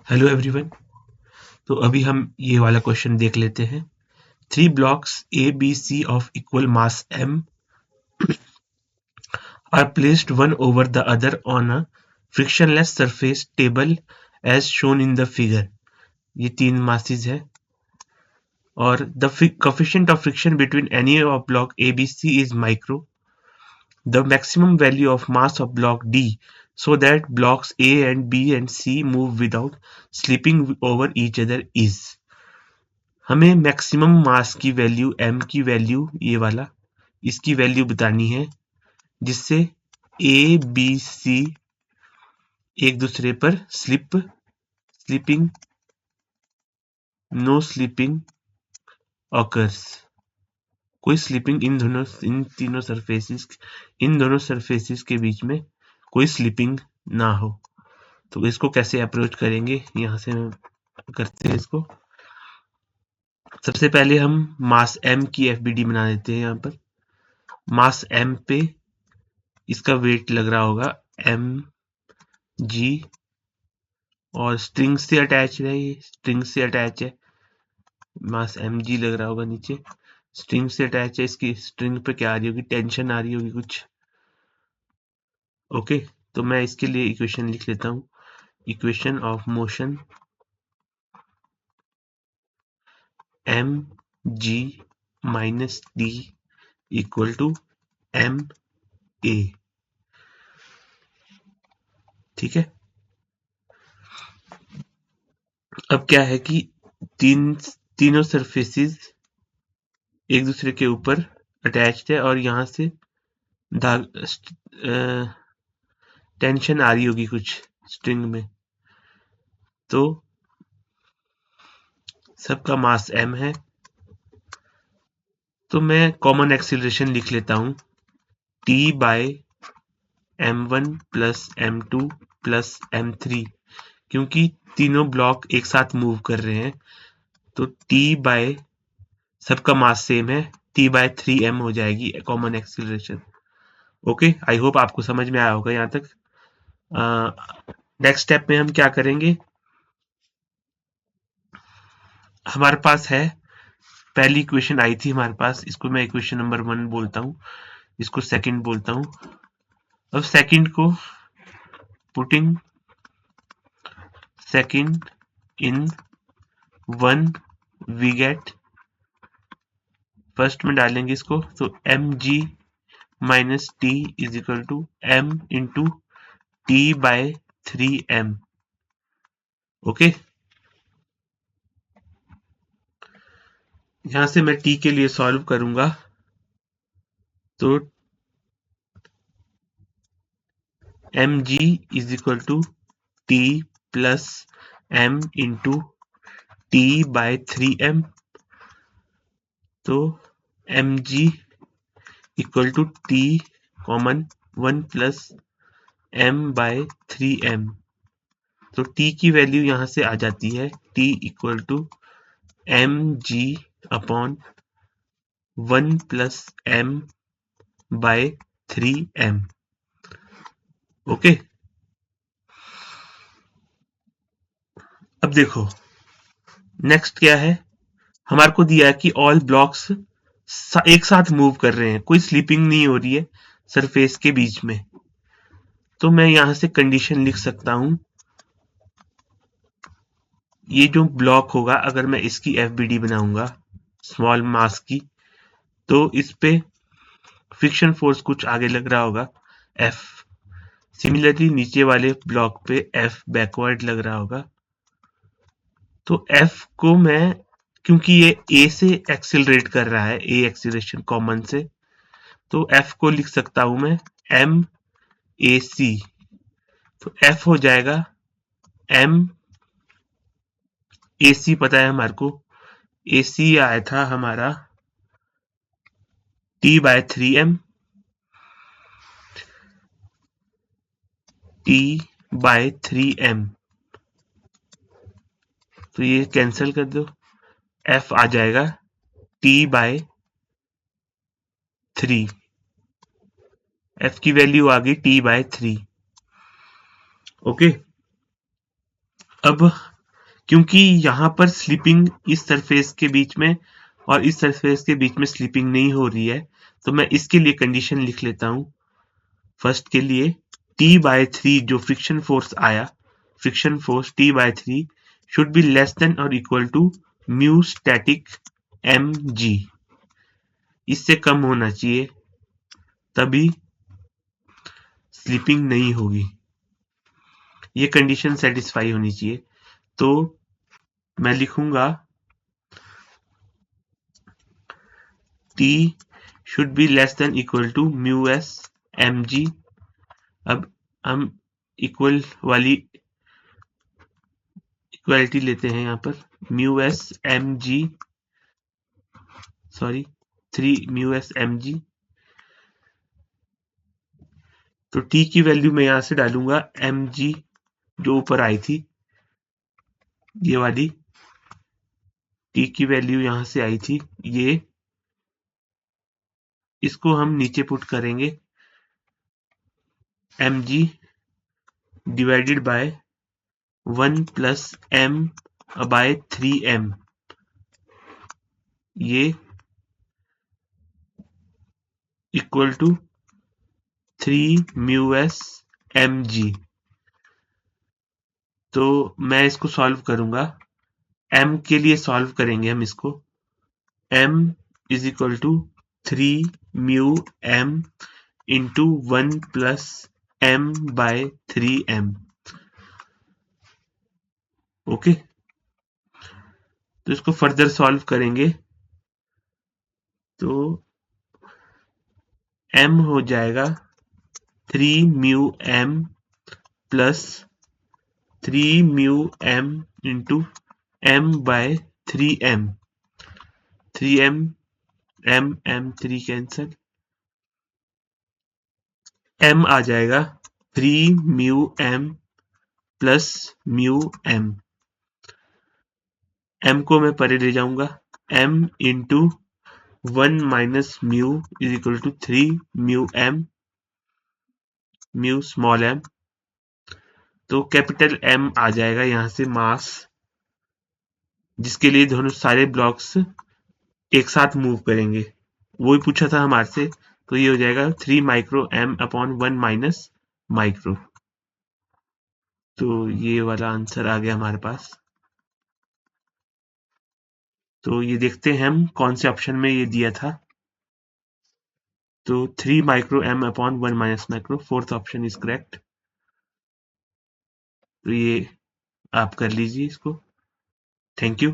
Hello everyone. तो अभी हम ये वाला क्वेश्चन देख लेते हैं। 3 blocks A, B, C of equal mass M are placed one over the other on a frictionless surface table as shown in the figure. ये 3 masses है और the coefficient of friction between any of block A, B, C is micro. The maximum value of mass of block D so that blocks A and B and C move without slipping over each other is. हमें maximum मास की value m की value ये वाला इसकी value बतानी है जिससे A B C एक दूसरे पर स्लिपिंग नो स्लिपिंग ऑकर्स। कोई स्लिपिंग इन दोनों सरफेसेस के बीच में कोई स्लिपिंग ना हो। तो इसको कैसे अप्रोच करेंगे, यहां से करते हैं इसको। सबसे पहले हम मास m की एफबीडी बना देते हैं। यहाँ पर मास m पे इसका वेट लग रहा होगा एम जी और स्ट्रिंग से अटैच है। ये स्ट्रिंग से अटैच है, मास एम जी लग रहा होगा नीचे, स्ट्रिंग से अटैच है। इसकी स्ट्रिंग पे क्या आ रही होगी, टेंशन आ रही होगी कुछ। ओके, तो मैं इसके लिए इक्वेशन लिख लेता हूं। Equation of motion M G minus D equal to M A. ठीक है, अब क्या है कि तीनों सरफेसेस एक दूसरे के ऊपर अटैच्ड है और यहां से टेंशन आ रही होगी कुछ स्ट्रिंग में। तो सबका मास m है, तो मैं कॉमन एक्सीलरेशन लिख लेता हूं t bye m1 plus m2 plus m3, क्योंकि तीनों ब्लॉक एक साथ मूव कर रहे हैं। तो t बाय सबका मास सेम है, t बाय 3m हो जाएगी common acceleration. Okay, I hope आपको समझ में आया होगा यहाँ तक। नेक्स्ट स्टेप में हम क्या करेंगे, हमारे पास है पहली इक्वेशन आई थी हमारे पास, इसको मैं इक्वेशन नंबर 1 बोलता हूँ, इसको सेकंड बोलता हूँ। अब सेकंड को putting second in 1 we get, first में डालेंगे इसको, तो M G minus T is equal to M into T by 3m। Okay, यहां से मैं t के लिए सॉल्व करूंगा, तो M G is equal to T plus m into T by 3m। तो M G equal to T common 1 plus m by 3m। तो t की वैल्यू यहां से आ जाती है t equal to M G upon 1 plus m by 3m। Okay, अब देखो next क्या है, हमारे को दिया है कि ऑल ब्लॉक्स एक साथ मूव कर रहे हैं, कोई स्लीपिंग नहीं हो रही है सरफेस के बीच में। तो मैं यहां से कंडीशन लिख सकता हूं, ये जो ब्लॉक होगा अगर मैं इसकी एफबीडी बनाऊंगा स्मॉल मास की, तो इस पे फ्रिक्शन फोर्स कुछ आगे लग रहा होगा F। सिमिलरली नीचे वाले ब्लॉक पे F बैकवर्ड लग रहा होगा। तो F को मैं, क्योंकि ये A से एक्सिलरेट कर रहा है, A एक्सिलरेशन कॉमन से, तो F को लिख सकता हूं मैं M A C। तो F हो जाएगा M A C, पता है हमारे को A C आया था हमारा T bye 3M, T bye 3M। तो ये कैंसिल कर दो, F आ जाएगा T बाय 3। F की वैल्यू आ गई T बाय 3। ओके, अब क्योंकि यहाँ पर स्लीपिंग इस सरफेस के बीच में और इस सरफेस के बीच में स्लीपिंग नहीं हो रही है, तो मैं इसके लिए कंडीशन लिख लेता हूं। फर्स्ट के लिए T/3 जो फ्रिक्शन फोर्स आया, friction force T/3 should be less than और equal to mu static mg, इससे कम होना चाहिए, तभी स्लीपिंग नहीं होगी। ये कंडीशन सेटिस्फाई होनी चाहिए। तो मैं लिखूंगा T should be less than equal to mu s mg। अब हम इक्वल वाली इक्वालिटी लेते हैं यहाँ पर, mu S M G, sorry 3 mu S M G. तो टी की वैल्यू मैं यहाँ से डालूंगा एम जी जो ऊपर आई थी, ये वाली टी की वैल्यू यहाँ से आई थी, ये इसको हम नीचे पुट करेंगे, M G divided by 1 plus M by 3m, ये equal to 3 mu S M G. तो मैं इसको सॉल्व करूंगा, m के लिए सॉल्व करेंगे हम इसको, m is equal to 3 mu m into 1 plus m by 3m। Okay, तो इसको फर्दर सॉल्व करेंगे तो m हो जाएगा 3 mu m plus 3 mu m into m by 3m, 3m m 3 cancel, m आ जाएगा 3 mu m plus mu m, m को मैं परे ले जाऊंगा, m into 1 minus mu is equal to 3 mu m, mu small m। तो capital M आ जाएगा यहां से मास, जिसके लिए दोनों सारे ब्लॉक्स एक साथ मूव करेंगे, वो ही पूछा था हमारे से। तो ये हो जाएगा 3 micro m upon 1 minus micro. तो ये वाला आंसर आ गया हमारे पास। तो ये देखते हैं हम कौन से ऑप्शन में ये दिया था। तो 3 micro m upon 1 minus micro, fourth option is correct. तो ये आप कर लीजिए इसको। Thank you.